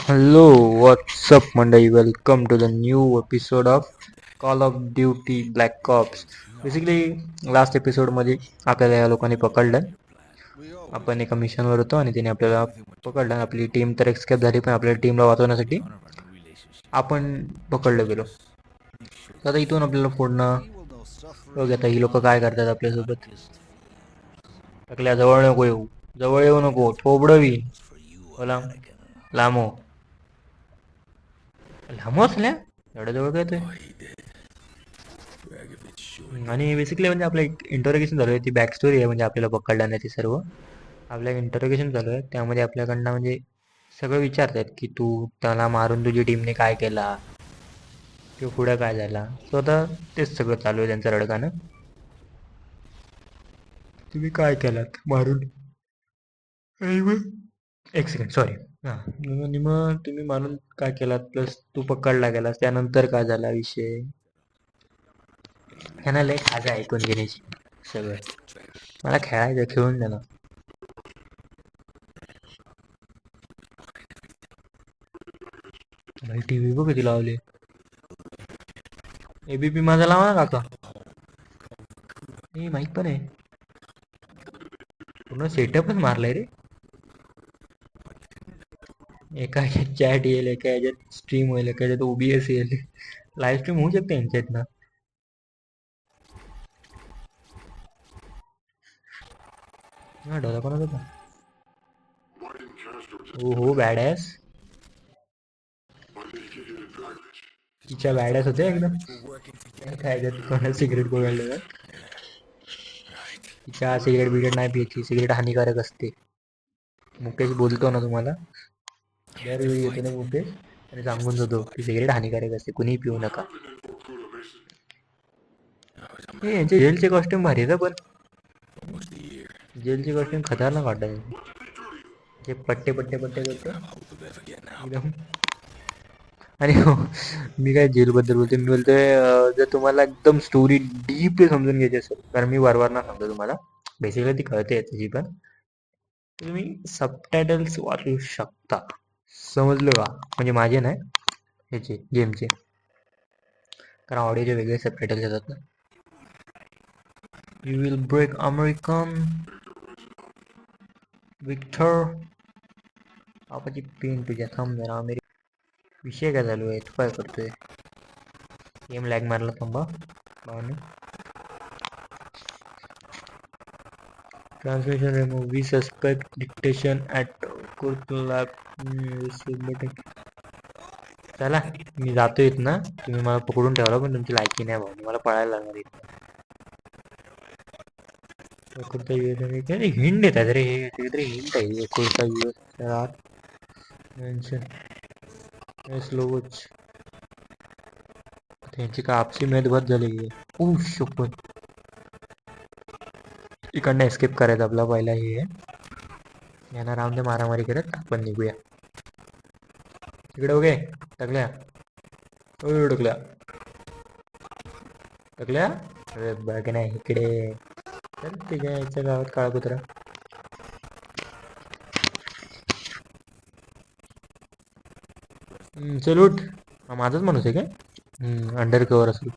Hello, what's up, Monday? Welcome to the new episode of Call of Duty Black Ops. Basically last एपिसोडमध्ये आपल्याला या लोकांनी पकडलं. आपण एका मिशनवर होतो आणि तिने आपल्याला पकडलं. आपली टीम तर एक्सकेप झाली, पण आपल्या टीमला वाचवण्यासाठी आपण पकडलं गेलो. आता इथून आपल्याला पुढनं बघ, आता ही लोक काय करतात आपल्यासोबत. टाकल्या जवळ नको येऊ, जवळ येऊ नको, थोबडवी बोला लांबो लांबो असल्या एवढ्या जवळ काय ते. आणि बेसिकली म्हणजे आपलं एक इंटरोगेशन चालू आहे, ती बॅक स्टोरी आहे. म्हणजे आपल्याला पकडलं नाही ते सर्व आपल्या इंटरोगेशन चालू आहे. त्यामध्ये आपल्याकडनं म्हणजे सगळं विचारतात की तू त्याला मारून तुझी टीमने काय केला किंवा पुढे काय झाला. सो आता तेच सगळं चालू आहे त्यांचं रडगाणं. तुम्ही काय केलात मारून, एक सेकंड सॉरी. हां, आणि मग तुम्ही मारून काय केलात, प्लस तू पकडला गेलास त्यानंतर काय झाला विषय. ह्यांना लय खाजा ऐकून घेण्याची सगळं. मला खेळायचं, खेळून द्या ना. भाई टी व्ही बघ किती लावले. एबीपी माझा लावा ना काका. हे माहीत पण आहे, पूर्ण सेटअपच मारलाय रे. एका ह्याच्यात चॅट येईल, एका ह्याच्यात स्ट्रीम होईल, एका ह्याच्यात ओबीएस येईल. लाईव्ह स्ट्रीम होऊ शकते यांच्यात ना. हा डोला कोणाचा होता. हो हो बॅडॅस. तिच्या बॅडॅस होत्या एकदम. काय त्यात कोणाला सिगरेट पकडलं का. तिच्या सिगरेट बिगरेट नाही प्यायची, सिगरेट हानिकारक असते. मुकेश बोलतो ना तुम्हाला, दरवेळी येतो ना मुकेश आणि सांगून जातो की सिगरेट हानिकारक असते, कुणीही पिऊ नका. हे यांचे जेलचे कॉस्ट्युम भारी आहे पण. जेलचे कॉस्ट्युम खतरनाक वाटत. जे पट्टे पट्टे पट्टे करते एकदम. आणि हो, मी काय जेलबद्दल बोलते, मी बोलतोय जर तुम्हाला एकदम स्टोरी डीपली समजून घ्यायची असेल, कारण मी वारंवार ना सांगतो तुम्हाला, बेसिकली ती कळते त्याची पण, तुम्ही सबटायटल्स वाचू शकता. समजलं का, म्हणजे माझे नाही, ह्याचे गेमचे, कारण ऑडिओचे वेगळे सबटायटल्स येतात ना. You will break American Victor. आपाची पेन तुझ्या, थांब जरा. विषय काय चालू आहे, तू काय करतोय. गेम लॅग मारला, थांबा भावने. Translation remove, we suspect dictation at कुर्तला. चला मी जातो इथं ना, तुम्ही मला पकडून ठेवला पण तुमची लायकी नाही भाऊ, मला पळायला लागणार इथं. कुर्ता यूएस हिंट देतात रे, हे काहीतरी हिंट आहे. कुर्ता यूएस आत मेन्शन स्लोच. त्यांची का आपसी मेदभद झाली की. ओ शपथ, इकडनं एस्केप करायचं आपला पहिला हे आहे. यांना राहून दे मारामारी करत, आपण निघूया इकडे. ओके टाकल्या, टाकल्या टाकल्या. अरे बघ नाही इकडे, तर तिच्या याच्या गावात काळा कुत्रा. चल उठ. हा माझाच माणूस आहे काय, अंडर कवर असेल.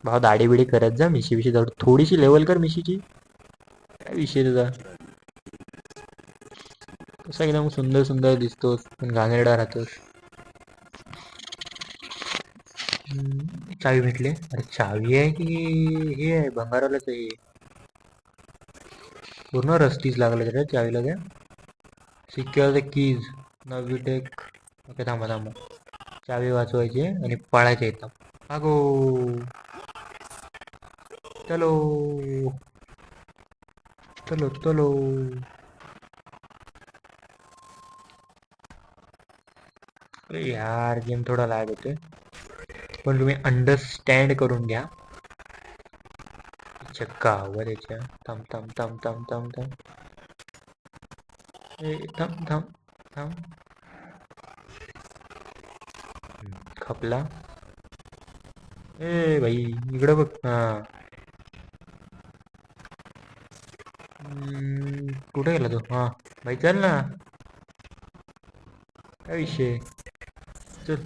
भाऊ दाढी बिडी करत जा, मिशी बिशी जाऊ थोडीशी लेवल कर मिशीची. काय विषय तुझा, कसा एकदम सुंदर सुंदर दिसतोस पण घाणेरडा राहतोस. चावी भेटले. अरे चावी आहे की हे आहे भंगारवाल्याचं हे, पूर्ण रस्तीच लागलं रे चावीला त्या. सिक्युअर द कीज, नवी टेक. ओके थांबा थांबा, चावी वाचवायची आणि पळायचे इथं. अगो चलो चलो चलो. अरे यार गेम थोडा लॅग होते, पण तुम्ही अंडरस्टँड करून घ्या. चक्का वर याच्या. थांब थांब थांब थांब थांब थांब. ए थांब थांब थांब. खपला. ए भाई इकडं बघ. हा कुठे गेला तो? हा भाई चल ना, काय विषय? चल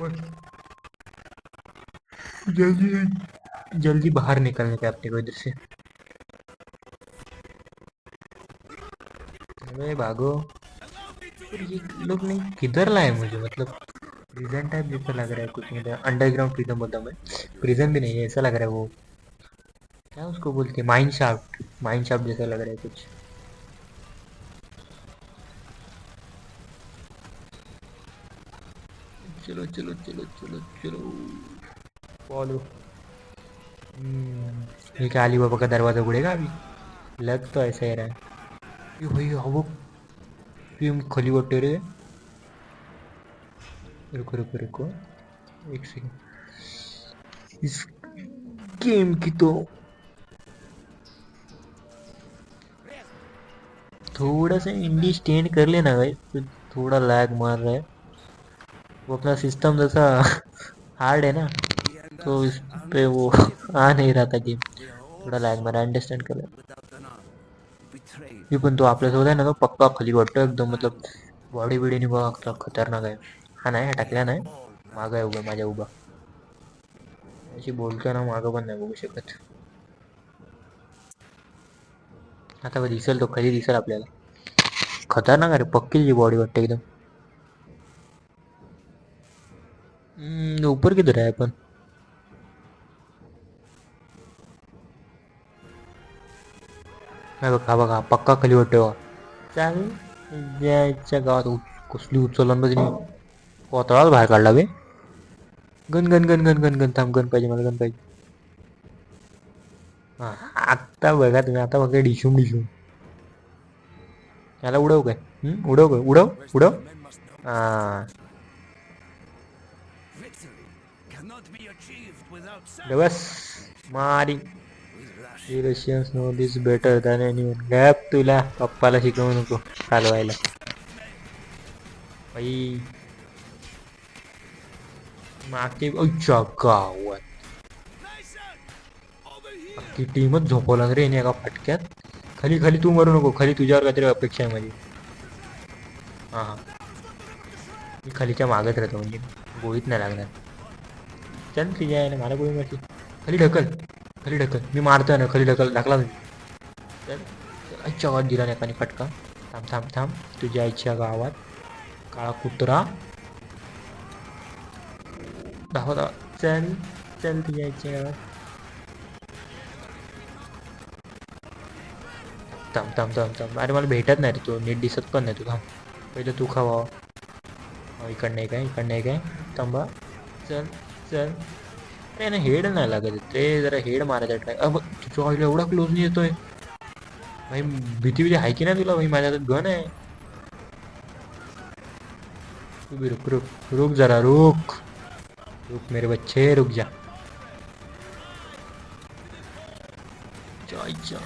पळ. जल्दी जल्दी बाहर निकलने का अपने को इधर से। अरे भागो। और ये लोग नहीं किधर लाए मुझे, मतलब प्रिजन टाइप जैसा लग रहा है कुछ, मतलब अंडरग्राउंड प्रिजन बोलता हूँ मैं, प्रिजन भी नहीं है, ऐसा लग रहा है वो, क्या उसको बोलते हैं, माइन शाफ्ट जैसा लग रहा है कुछ। चलो चलो चलो चलो चलो, फॉलो। ये क्या अली बाबा का दरवाजा उड़ेगा अभी? लग तो ऐसा ही रहा है। ये भाई वो खली वट्टे रे। रुको रुको रुको, एक सेकंड। इस गेम की तो थोड़ा सा इंडी स्टैंड कर लेना भाई, तो थोड़ा लैग मार रहा है। वो अपना सिस्टम जैसा हार्ड है ना, तो इस पे वो आ नहीं रहा था गेम, थोड़ा लैग मारा, अंडरस्टँड कर. मी पण तो आपल्यासोबत आहे ना, तो पक्का खाली वाटतो एकदम, मतलब बॉडी बिडीने बघा खतरनाक आहे. हा नाही, हा टाकला नाही, मागं आहे उभा, माझ्या उभा. अशी बोलतो ना, मागं पण नाही बघू शकत. आता बघ दिसेल तो, खाली दिसेल आपल्याला. खतरनाक आहे रे, पक्की जी बॉडी वाटते एकदम. ऊपर किधर है अपन? हा बघा पक्का खाली वाटतो. चाल जायच्या गावात कसली उचलून बघ, कोतळाच बाहेर काढला बे. Gun gun gun gun gun gun थांब, गन पाहिजे मला, गन पाहिजे. हा आत्ता बघा तुम्ही, आता बघा डिशूम डिशूम. याला उडव काय? उडव काय? उडव उडव. हा बस मारी. रशियन्स नो दिस बेटर दॅन एनीवन. गॅप तुला पप्पाला शिकवू नको चालवायला बाई. मागची अच्छा गावात अख्खी टीमच झोपवला रे एका फटक्यात. खाली खाली तू मरू नको, खाली तुझ्यावर काहीतरी अपेक्षा आहे माझी. हा हा, मी खालीच्या मागत राहतो, म्हणजे गोळीत नाही लागणार. चल तिच्या आहे ना, मला गोळी मारची. खाली ढकल, खाली ढकल, मी मारतोय ना, खाली ढकल, ढकला तुम्ही. चल अच्छा गावात दिला नाही एकाने फटका. थांब थांब थांब, तुझ्या आईच्या गावात काळा कुत्रा. धावा धावा, चल चल तुझ्या आईच्या गावात. थांब थांब थांब थांब, अरे मला भेटत नाही रे, तो नीट दिसत पण नाही. तू थांब, पहिलं तू खावा. इकडं नाही काय, इकडं नाही काय, थांबा. चल चल. अरे ना हेड नाही लागत ते, जरा हेड मारायचा ट्राय. अब तुझ्या आईला एवढा क्लोज नाही येतोय भाई. भीती भीती आहे की नाही तुला भाई? माझ्या हातात गन आहे. तू भी रुक रुक रुक, जरा रुक रुक मेरे बच्चे, रुक जा. चायच्या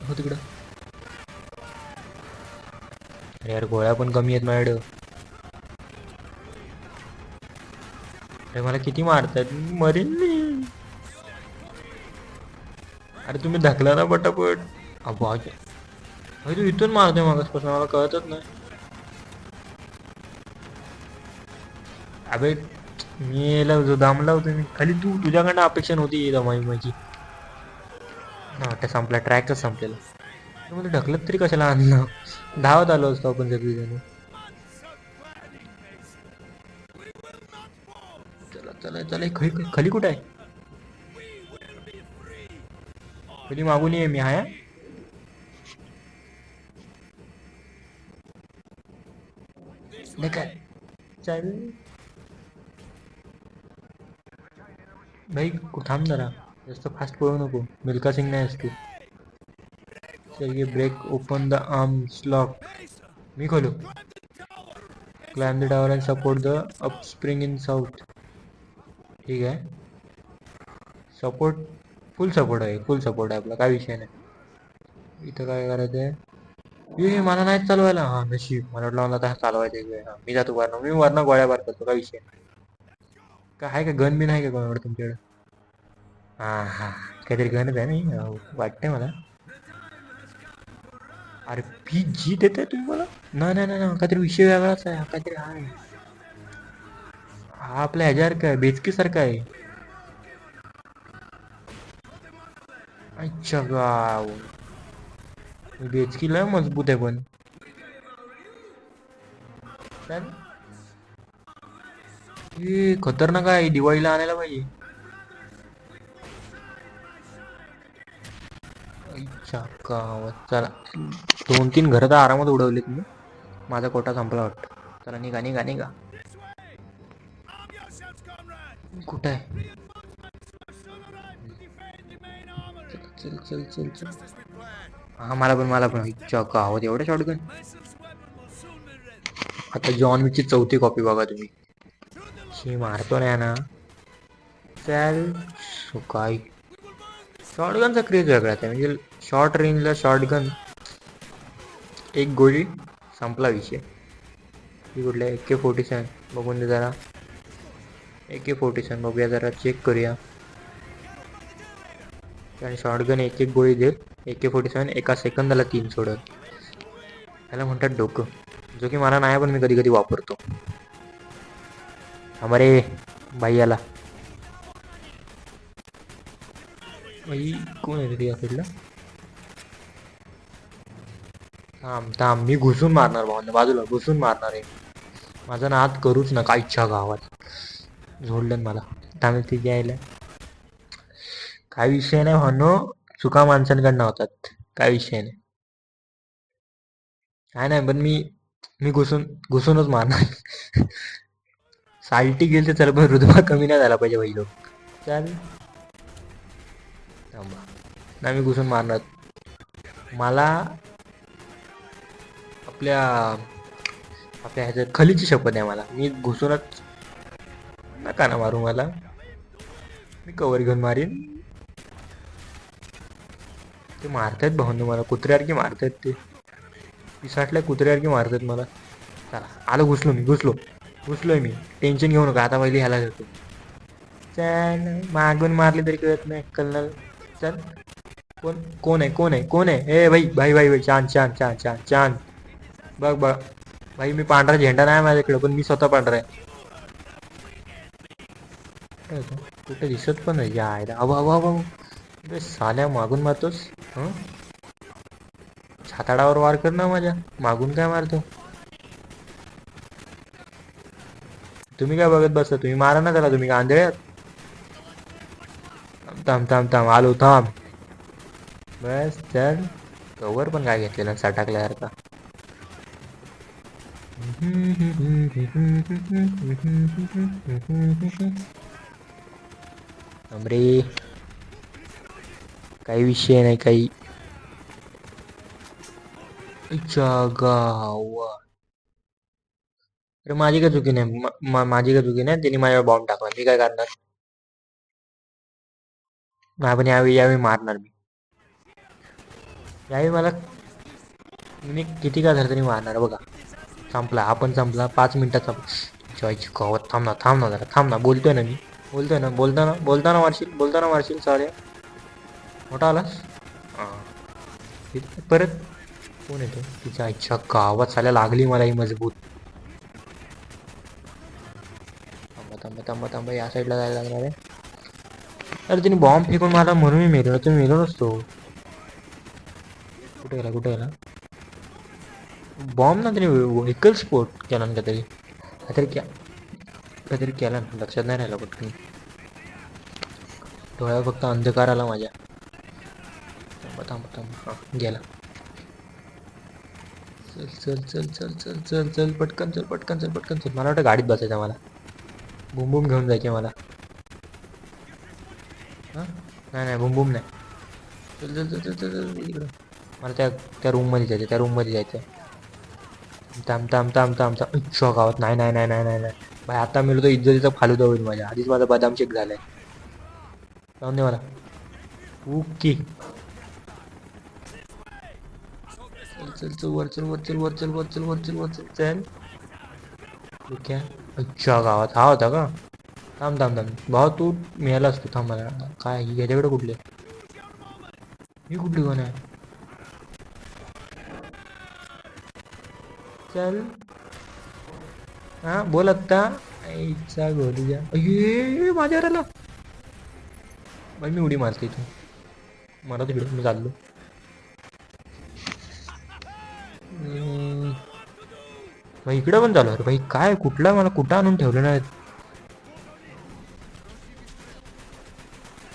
हो तिकडं. अरे यार गोळ्या पण कमी आहेत माझ्याकडं. अरे मला किती मारतायत, मरेन मी. अरे तुम्ही ढकला ना पटापट. अबाज भाई, तू इथून मारतोय मागासपासून, मला कळतच नाही. अबे मी याला जो दामला होतो मी खाली, तू तुझ्याकडनं अपेक्षा नव्हती दमाई माझी. हा वाटतं संपला, ट्रॅकच संपलेला. मला ढकलत तरी कशाला आणलं, धावत आलो असतो आपण सगळीजण. चला चला चला, खाली खाली कुठं आहे? खाली मागून ये मी हाय. ढकल चल भाई, थांब जरा, जास्त फास्ट पळू नको, मिल्का सिंग नाही असतो. चल ये break open the arms lock. मी खोलू. Climb the tower and support the upspring in south. ठीक आहे, सपोर्ट फुल सपोर्ट आहे, फुल सपोर्ट आहे आपला, काय विषय नाही. इथं काय करायचं आहे? ये मला नाही चालवायला. हा नशीब, मला वाटलं मला आता चालवायचं. मी जातो वरनं, मी वरनं गोळ्या बार करतो, काय विषय नाही. काय आहे का गन बिन आहे का कोणाकडे तुमच्याकडे? हा हा, काहीतरी गणच आहे ना वाटतंय मला. अरे PG देताय तुम्ही मला? नाही नाही नाही नाही, काहीतरी विषय वेगळाच आहे, हा काहीतरी आहे. हा आपल्या ह्याच्यासारखा आहे, बेचकी सारखा आहे. अच्छा गाव, बेचकी लय मजबूत आहे पण. चल. हे खतरनाक आहे, दिवाळीला आणायला पाहिजे. अच्छा गावात चला. 2-3 घरं तर आरामात उडवली तुम्ही. माझा कोटा संपला वाटतं. चला निघा निघा निघा. कुठं आहे? चल चल चल चल. हा मला पण इच्छा गावात एवढ्या शॉटगन. आता जॉन विकची 4थी कॉपी बघा तुम्ही. शी मारतो नाही ना. चल. काय शॉटगनचा क्रेज वेगळा आहे, म्हणजे शॉर्ट रेंजला शॉटगन, एक गोळी संपला विषय. ही कुठल्या AK-47 बघून दे जरा. AK-47 बघूया जरा, चेक करूया. कारण शॉटगन एक एक गोळी देईल. AK-47 एका सेकंदाला 3 सोडत. त्याला म्हणतात डोकं, जो की मला नाही, पण मी कधी कधी वापरतो. अमरे भाई आला. भाई कोण आहे रे या साईडला? थांब थांब, मी घुसून मारणार भावांना, बाजूला घुसून मारणार आहे. माझा नाद करूच ना, काय इच्छा गावात झोडलं मला. थांब तिथे यायला. काय विषय नाही भावनो, चुका माणसांकडनं होतात, काय विषय नाही. काय नाही, पण मी घुसूनच मारणार. साल्टी गेल तर चल, पण रुतबा कमी नाही झाला पाहिजे भाई लोक. चल थांबा. नाही, मी घुसून मारणार. मला आपल्या आपल्या ह्याच्यात खलीची शपथ आहे मला, मी घुसूनच. नका ना मारू मला, मी कवर घेऊन मारीन. ते मारतायत भाऊ मला, कुत्र्यासारखी मारतायत ते. पिसाटल्या कुत्र्यासारखी मारतात मला. चला आलो, घुसलोय मी. टेन्शन घेऊ नका, आता पहिले ह्याला घेतो. चल, मागून मारली तरी कळत नाही कल्नल. चल. कोण आहे ए भाई भाई भाई भाई, छान छान छान छान छान. बघ बघ भाई, मी पांढरा झेंडा नाही माझ्याकडे, पण मी स्वतः पांढरा आहे. कुठे दिसत पण नाही यायला. अबा अबा अबा, साल्या मागून मारतोस. हं, छाताडावर वार कर ना माझ्या, मागून काय मारतो. तुम्ही काय बघत बसता, तुम्ही मारा ना त्याला, तुम्ही आंधळे. थांब थांब थांब, आलो थांब. बस चल. कवर पण काय घेतलेला सटाकल्यासारखा. अमरे काही विषय नाही काही. गावा. अरे माझी काय चुकी नाही, माझी काय चुकी नाही, त्यांनी माझ्यावर बॉम्ब टाकला, मी काय करणार. नाही पण यावेळी मारणार मी. यावेळी मला, मी किती काय झालं तरी मारणार बघा. संपला, आपण संपला 5 मिनिटाचा. जॉयची कवत. थांब ना जरा, थांब ना, बोलतोय ना मी. बोलताना मारशील सॉरी. मोठा आलास. हां, परत कोण येतो. तिच्या इच्छा गावात साल्या लागली मला ही मजबूत. थांबा या साईडला जायला लागणार आहे. अरे तिने बॉम्ब फेकून मला, म्हणून मी मेलो, तुम्ही मेलो नसतो. कुठे गेला बॉम्ब ना, त्याने व्हेकल स्पोर्ट केला ना काहीतरी केला ना, लक्षात नाही राहिला पटकन. डोळ्यावर फक्त अंधकार आला माझ्या. थांबा हां, गेला. चल पटकन चल. मला वाटतं गाडीत बसायचं मला. बुम घेऊन जायचे मला. हां, नाही बुम नाही. चल इकडं. मला त्या रूममध्ये जायचं. थांब. अच्छा गावात नाही. भाई आता मेलो तर इज्जतीचा फालुदा होईल माझ्या, आधीच माझा बदाम शेक झालाय. जाऊन दे मला. ओके. चल वर चल. क्या. अच्छा गावात हा होता का. थांब भाऊ, तू मिळालास तू. थांब मला, काय ह्याच्याकडे कुठले, ही कुठली कोण आहे. चल हा बोल आत्ता. आईचा गोलीया अये माझ्यावर आला. बाई मी उडी मारते इथून. मला तिकडे मी चाललो. भाई इकडे पण चालू. अरे भाई काय कुठला मला कुठं आणून ठेवलं नाही.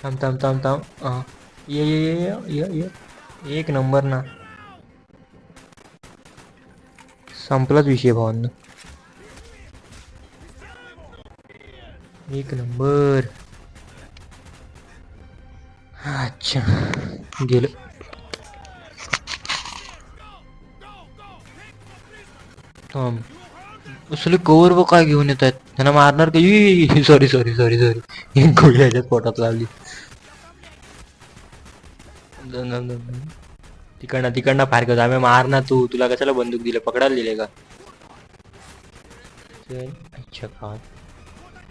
थांब थांब थांब थांब. ये ये ये ये ये ये. एक नंबर ना. संपलाच विषय भावांना. एक नंबर. अच्छा गेलं. थांब असले कवर व काय घेऊन येत आहेत. त्यांना मारणार का? Sorry sorry sorry sorry. एक गोळी ह्याच्यात पोटात लावली. तिकडनं तिकडनं फार कर. आम्ही मार ना. तुला कशाला बंदूक दिले? पकडायला दिले का? अच्छा का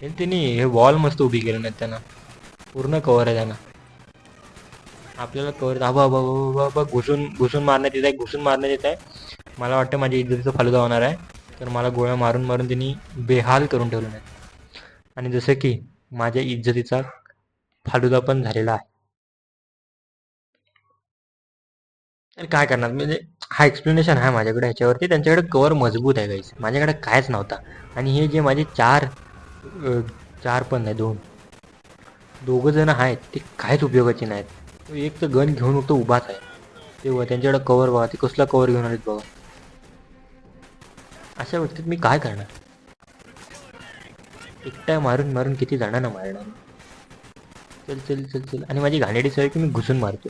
त्यांनी हे वॉल मस्त उभी केली नाहीत. त्यांना पूर्ण कव्हर आहे त्यांना. आपल्याला कव्हर बाबा घुसून घुसून मारण्यात येत आहे. घुसून मारण्यात येत आहे. मला वाटतं माझ्या इज्जतीचा फालुदा होणार आहे. तर मला गोळ्या मारून मारून त्यांनी बेहाल करून ठेवलं नाही. आणि जसं की माझ्या इज्जतीचा फालुदा पण झालेला आहे. अरे काय करणार म्हणजे हा एक्सप्लेनेशन आहे माझ्याकडे ह्याच्यावरती. त्यांच्याकडे कवर मजबूत आहे गाईस. माझ्याकडे कायच नव्हता. आणि हे जे माझे चार पण नाही दोघं जण आहेत ते काहीच उपयोगाचे नाहीत. तो एक तर गन घेऊन तो उभाच आहे. ते त्यांच्याकडे कवर बघा. ते कसला कवर घेऊन आलेत बघा. अशा व्यक्तीत मी काय करणार? एकटा मारून मारून किती जणांना मारणार. चल चल चल चल. आणि माझी घाणेरडी सवय की मी घुसून मारतो.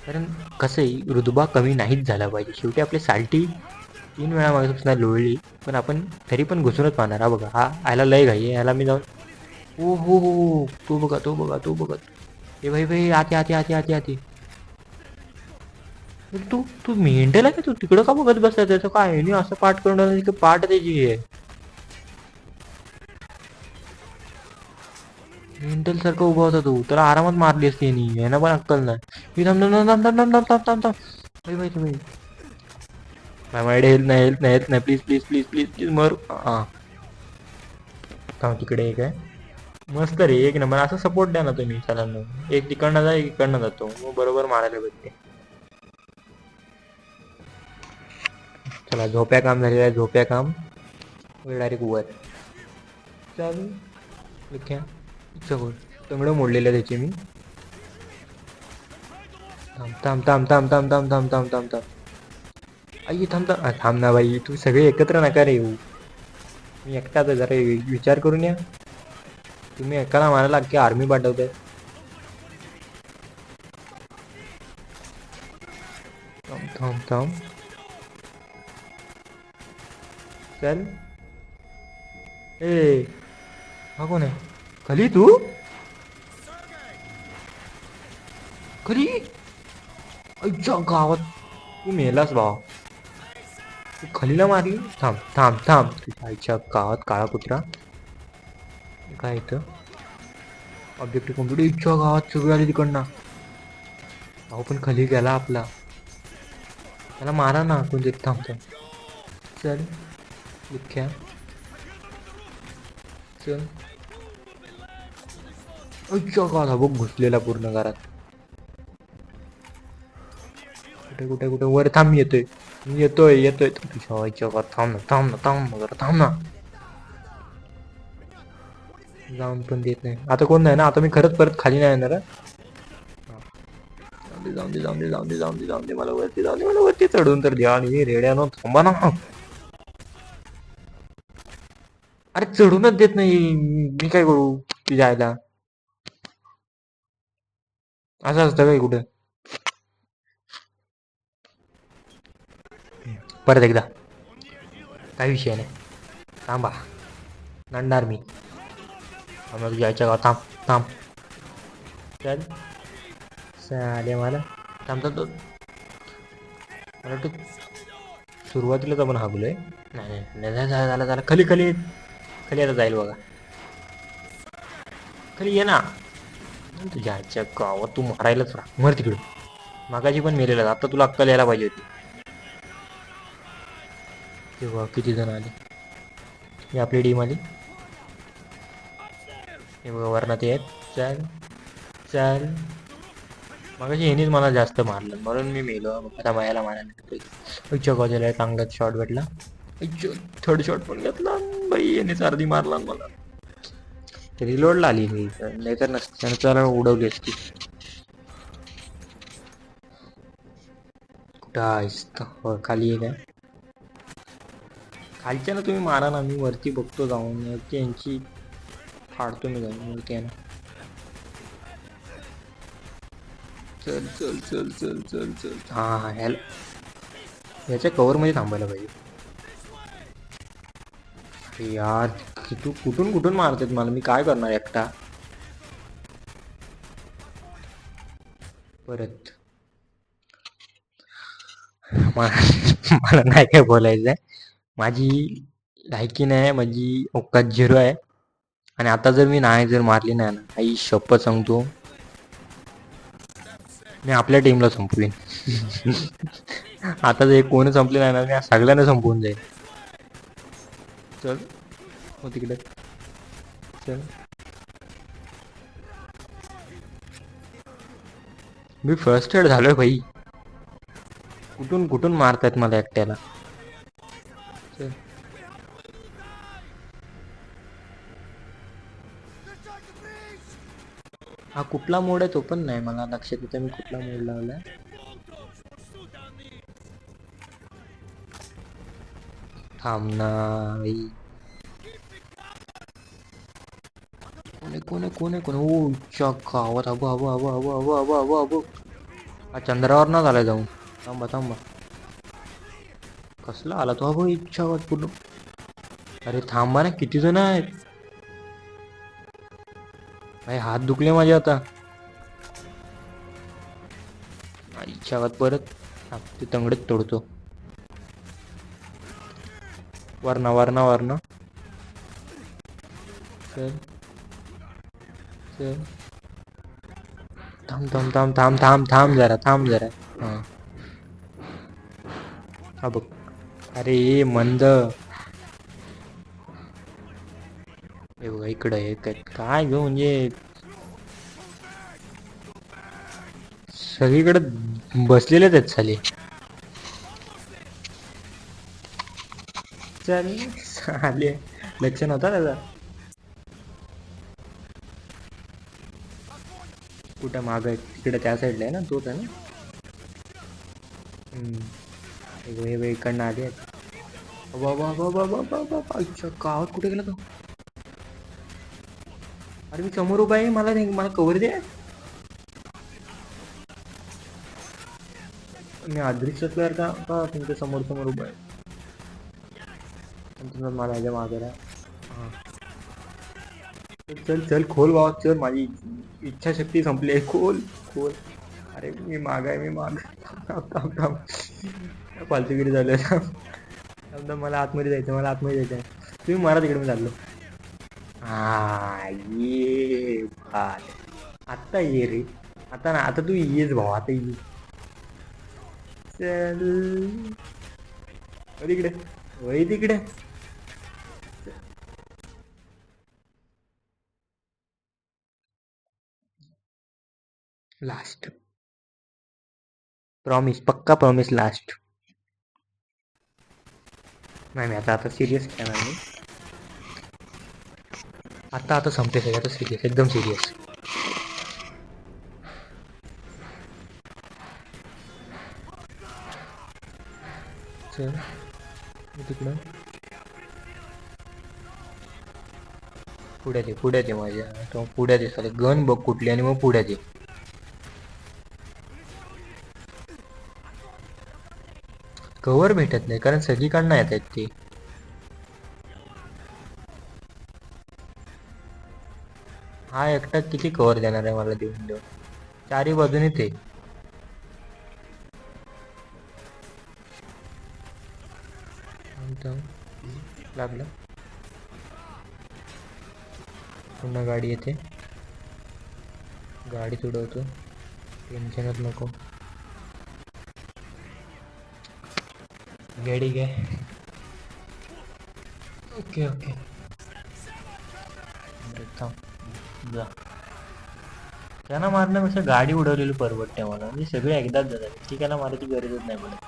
कारण कसंही रुतबा कमी नाहीच झाला पाहिजे. शेवटी आपली साल्टी 3 वेळा मागेपासून लोळली. पण आपण तरी पण घुसूनच मारणार. हा बघा हा आयला लय घाई. याला मी जाऊन हो तो बघा तो बघा तो बघा. ए भाई भाई आते आते आते आते आते. तू तू मेंढ्याला का? तू तिकडं का बघत बसला? त्याचं काय नाही असं पाठ करून पाठ त्याची आहे. मेंटल सारखं उभा होता तू. त्याला आरामात मारली असती यांना पण अक्कल नाही. मी थांब थांब थांब थांब थांब थांब थांब थांब. भाई भाई भाई माझ्याकडे हेल्प नाही हेल्प नाही हेल्प नाही. Please please please please please मर. हां थांब तिकडे एक आहे. मस्त रे एक नंबर. असं सपोर्ट द्या ना तुम्ही सरांना. एक तिकडनं जा एक इकडनं जातो. मग बरोबर मारायला भेटते. चला झोप्या काम झालेलं आहे. झोप्या काम डायरेक्ट वर चालू. क्या सगळं तंगडं मोडलेलं आहे त्याची मी. थांब थांब थांब थांब थांब थांब थांब थांब थांब. आई थांब थांब थांब ना बाई. तू सगळे एकत्र नका रे येऊ. मी एकटाच जरा विचार करून या. तुम्ही एकाला मारायला अख्खी आर्मी पाठवताय. थांब थांब थांब. चल ए हा कोण आहे? खाली तू खरी आईच्या गावात तू मेलास भाव. तू खलीला मारली. थांब थांब थांब. तुझ्या आईच्या गावात काळा कुत्रा. काय इथं ऑब्जेक्टिव्ह कम्प्लीट. इच्छा गावात सगळे आले तिकडनं. अहो पण खाली गेला आपला. त्याला मारा ना कोणते. थांब थांब. चल दुःख्या चल. अच्छा गावात बघ घुसलेला पूर्ण घरात. कुठे कुठे कुठे वर. थांब मी येतोय मी येतोय येतोय. तुझ्या आईच्या गावात थांब ना थांब ना थांब ना जरा थांब ना. जाऊन पण देत नाही. आता कोण नाही ना. आता मी खरंच परत खाली नाही येणार. जाऊन दे जाऊन दे जाऊन दे जाऊन दे जाऊन दे. मला वरती जाऊन दे. मला वरती चढून तर द्या. आणि रेड्यानो थांबा ना. अरे चढूनच देत नाही. मी काय करू? ती जायला असं असतं काय कुठं? परत एकदा काही विषय नाही. थांबा नंडार मी. आम्हाला जायच्या गावात. थांब थांब. चल चाले मला. थांबतो तो. मला वाटतं सुरुवातीलाच आपण हागलोय. नाही नाही झालं झालं. खाली खाली खाली आता जाईल बघा. खाली ये ना. तुझ्या आजच्या गावात तू मारायलाच राहा. मर तिकडं. मागाची पण मेलेला. आता तुला अक्कल यायला पाहिजे होती. तेव्हा किती जण आले. ही आपली टीम आली. हे बघा वरणात येत. चल चल. मगाशी ह्यानीच मला जास्त मारलं म्हणून मी मेलो. आता मायाला मारायला इच्छा गजाला चांगलाच शॉट भेटला. थर्ड शॉट पण घेतला बाई. यानेच अर्धी मारला मला. रिलोडला आली मी नाही तर नसत्यानं उडवली असती. कुठं आहेस का? खाली आहे काय? खालच्या ना तुम्ही मारा ना. मी वरती बघतो जाऊन. वरती यांची फाडतो मी जाऊन वरती आहे ना. चल चल चल चल चल चल. हा हा याच्या कव्हर मध्ये थांबायला पाहिजे. अरे यार तू कुठून कुठून मारतात मला. मी काय करणार एकटा. परत मला नाही काय बोलायचंय. माझी लायकी नाही. माझी औकात 0 आहे. आणि आता जर मी नाही जर मारली नाही ना आई शपथ सांगतो मी आपल्या टीमला संपवीन. आता जर कोणी संपले नाही ना मी सगळ्यांना संपवून जाईल. चल हो तिकडे चल. मी फर्स्ट एड झालोय भाई. कुठून कुठून मारतायत मला एकट्याला. चल. हा कुठला मोड आहे तो पण नाही मला लक्षात येतं. मी कुठला मोड लावलाय. थांब ना भाई. कोण ओ गावात अबो अबो अबो अबो अबो अबो अबो अबो. हा चंद्रावर ना झालाय जाऊन. थांबा थांबा. कसला आला तो अबो इच्छा पूर्ण. अरे थांबा ना किती जण आहेत. भाई हात दुखले माझे आता. इच्छा परत ते तंगडीत तोडतो. वरना चल चल. थांब जरा हा बघ. अरे मंद. हे बघा इकडं आहे काय घेऊ म्हणजे सगळीकडे बसलेलेच आहेत साले. चल साले लक्ष नव्हता त्याचा. कुठं माग तिकडे त्या साईडला आहे ना तोच आहे ना. इकडनं आले आहेत. गावात कुठे गेला तो. अरे मी समोर उभा आहे. मला कव्हर दे. मी अदृश्य प्लेअर का तुमच्या समोर उभा आहे. तुम्ही मला ह्याच्या मागे राहा. चल चल खोल बाबा चल. माझी इच्छाशक्ती संपली आहे. खोल खोल. अरे मी माग थांब. फालतूगिरी झालं. थांब मला आतमध्ये जायचं. तुम्ही मारा तिकडे मी चाललो. हा ये भाई. आता ये रे. आता ना आता तू येच भाऊ आता ये. चल तिकडे वय तिकडे. लास्ट प्रॉमिस पक्का प्रॉमिस लास्ट. नाही आता सिरियस खेळणार मी. आता संपते सगळं. आता सिरियस एकदम सिरियस. चल तिकडं पुढ्यात ये माझ्या पुढ्यात ये साले. गन बघ कुठली आणि मग पुढ्यात ये. कव्हर भेटत नाही कारण सगळीकडनं येत आहेत ते. हा एकटा किती कव्हर देणार आहे मला देऊन. चारी बाजूने ते. लागलं. पुन्हा गाडी येते. गाडी तुडवतो. टेन्शनच नको. गाडी घे. Okay okay. थांब जा. त्यांना मारण्यापेक्षा गाडी उडवलेली परवडते मला, म्हणजे सगळे एकदाच जातात, ठिकाणा मारायची गरजच नाही पडत.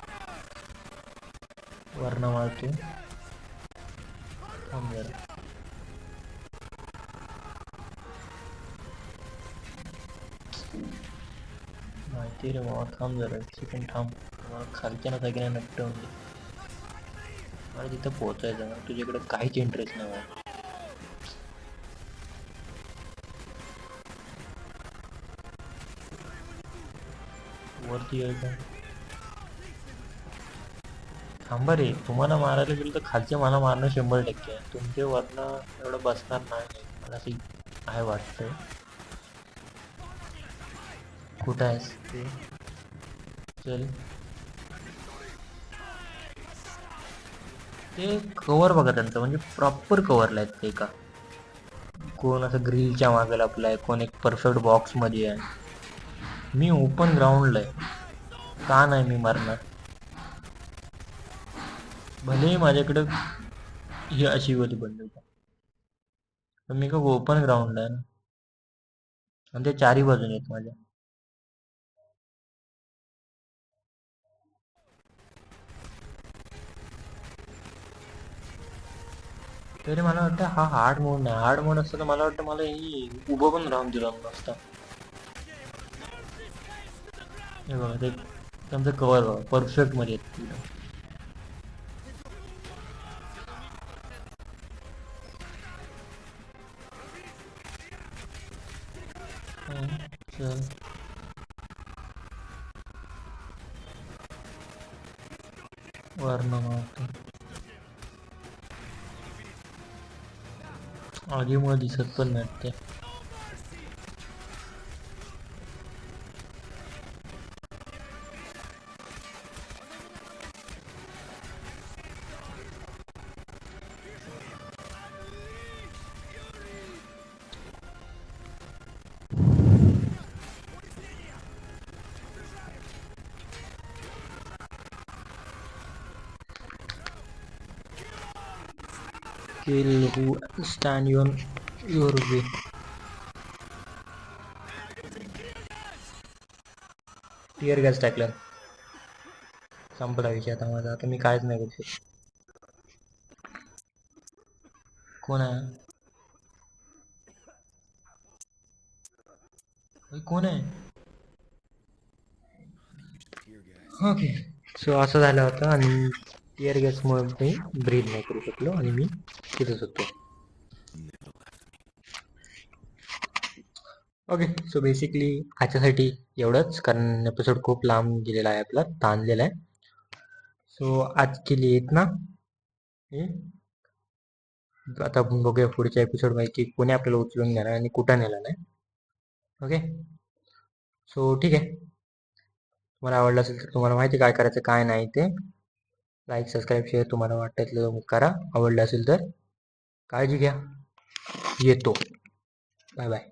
वर्ण मारतो. थांब जरा. माहिती रे बाबा, थांब जरा सेकंड थांब. मला खालच्या ना सगळ्यांना नट्ट म्हणजे मला तिथं पोहोचायचं ना, तुझ्याकडे काहीच इंटरेस्ट नाही आहे. वरती यायचं. थांबा रे, तुम्हाला मारायला गेलं तर खालचे मला मारणं 100% आहे. तुमचे वर्ण एवढं बसणार नाही मला असं आहे वाटतं. कुठं आहेस ते? चल. ते कवर बघा त्यांचं, म्हणजे प्रॉपर कवरला आहेत ते का. कोण असं ग्रिलच्या मागे लपलाय, कोण एक परफेक्ट बॉक्स मध्ये आहे. मी ओपन ग्राउंडला आहे, का नाही मी मरणार. भले माझ्याकडे ही अशी वाली बंदूक आहे, पण मी का ओपन ग्राउंडला आहे ना, आणि ते चारी बाजून आहेत माझ्या. तरी मला वाटतं हा हार्ड मोड नाही. हार्ड मोड असतं तर मला वाटतं मला ही उभं पण राहून दिलं नसतं. हे बघा ते त्यांचं कवर बघा, परफेक्ट मध्ये आहेत एकदम. चल. वर्ण मारतो. आगीमुळे दिसत पण नाही ते. Kill who stand on your way. Tear gas टाकलं. संपला विषय आता माझा. आता मी कायच नाही करू शकत. कोण आहे? कोण आहे? ओके. सो असं झालं होतं आणि टिअर गॅसमुळे मी ब्रीथ नाही करू शकलो आणि मी तिथंच होतो. ओके. सो बेसिकली ह्याच्यासाठी एवढंच, कारण एपिसोड खूप लांब गेलेला आहे, आपला ताणलेला आहे. सो आज के लिए इतना. आता आपण बघूया पुढच्या एपिसोड मध्ये की कोणी आपल्याला उचलून घेणार आणि कुठं नेला नाही. ओके. सो ठीक आहे. तुम्हाला आवडलं असेल तर तुम्हाला माहिती काय करायचं काय नाही ते. लाईक सबस्क्राईब शेअर तुम्हाला वाटतं करा. आवडलं असेल तर काळजी घ्या. येतो. Bye bye.